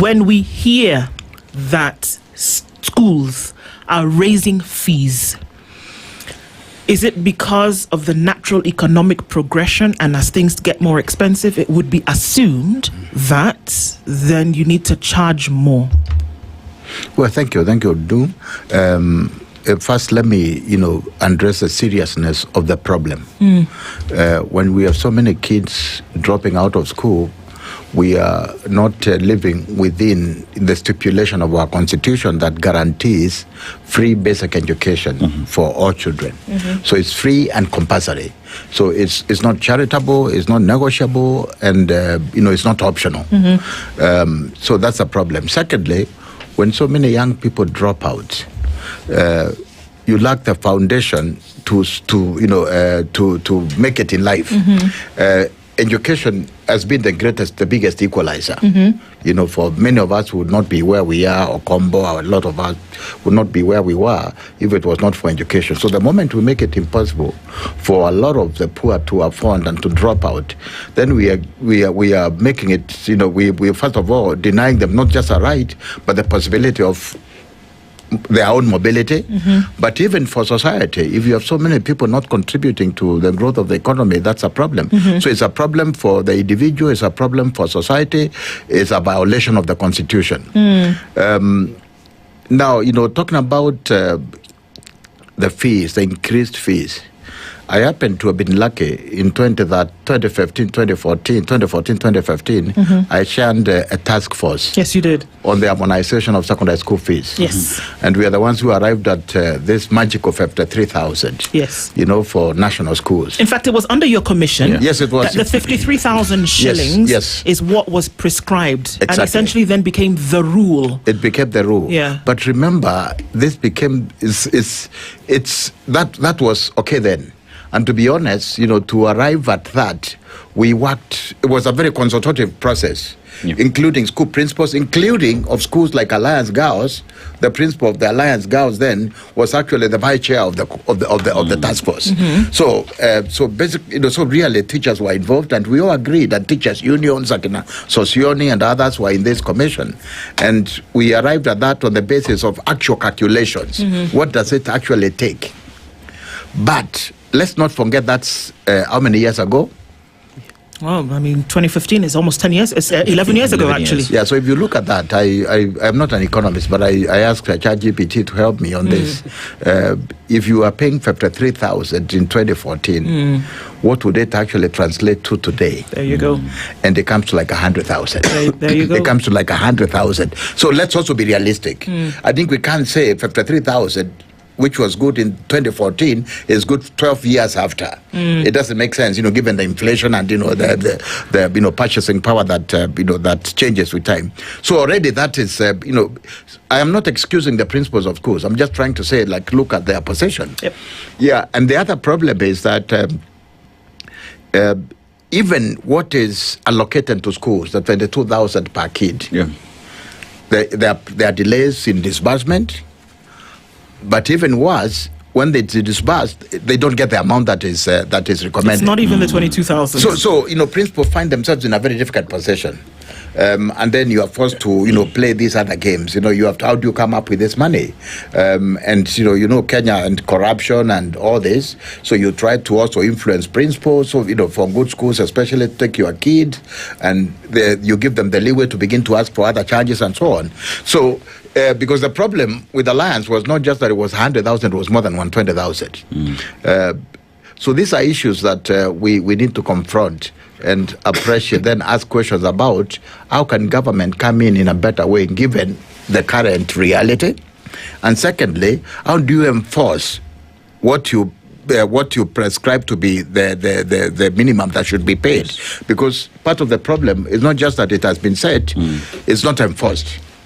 when we hear that schools are raising fees, is it because of the natural economic progression, and as things get more expensive, it would be assumed that then you need to charge more? Well, thank you, Doom. First, let me, address the seriousness of the problem. When we have so many kids dropping out of school, we are not living within the stipulation of our constitution that guarantees free basic education for all children. So it's free and compulsory. So it's not charitable, it's not negotiable, and it's not optional. So that's a problem. Secondly, when so many young people drop out, you lack the foundation to make it in life. Education has been the biggest equalizer. For many of us who would not be where we are, or Combo, or a lot of us would not be where we were if it was not for education. So the moment we make it impossible for a lot of the poor to afford and to drop out, then we are making it, we first of all denying them not just a right, but the possibility of their own mobility. But even for society, if you have so many people not contributing to the growth of the economy, that's a problem. So it's a problem for the individual, it's a problem for society, it's a violation of the constitution. Now, talking about the fees, the increased fees, I happen to have been lucky in 2015, I chaired a task force. Yes, you did. On the harmonization of secondary school fees. Yes. And we are the ones who arrived at this magic of 53,000. Yes. For national schools. In fact, it was under your commission. Yes, it was. That the 53,000 shillings is what was prescribed. Exactly. And essentially then became the rule. It became the rule. Yeah. But remember, this became, that was okay then. And to be honest, to arrive at that, we worked, it was a very consultative process, including school principals, including of schools like Alliance Girls. The principal of the Alliance Girls then was actually the vice chair of the task force. So basically, so really teachers were involved, and we all agreed that teachers unions like Socioni and others were in this commission, and we arrived at that on the basis of actual calculations. What does it actually take? But let's not forget that's how many years ago? Well, 2015 is almost 10 years. It's 11 years ago, actually. Yeah, so if you look at that, I'm not an economist, but I asked ChatGPT to help me on this. If you are paying 53,000 in 2014, what would it actually translate to today? There you go. And it comes to like 100,000. There you go. It comes to like 100,000. So let's also be realistic. I think we can't say 53,000, which was good in 2014, is good 12 years after. It doesn't make sense, given the inflation and the purchasing power that that changes with time. So already that is I am not excusing the principals of schools. I'm just trying to say, look at their position. Yep. Yeah, and the other problem is that even what is allocated to schools, the 22,000 per kid, there are delays in disbursement. But even worse, when they disburse, they don't get the amount that is recommended. It's not even the 22,000. So principals find themselves in a very difficult position. And then you are forced to, play these other games. You have to, how do you come up with this money? And, Kenya and corruption and all this. So you try to also influence principals, so, for good schools, especially take your kid, and you give them the leeway to begin to ask for other charges and so on. So, because the problem with Alliance was not just that it was 100,000, it was more than 120,000. So these are issues that we need to confront and appreciate, then ask questions about how can government come in a better way given the current reality. And secondly, how do you enforce what you prescribe to be the minimum that should be paid? Because part of the problem is not just that it has been said, it's not enforced.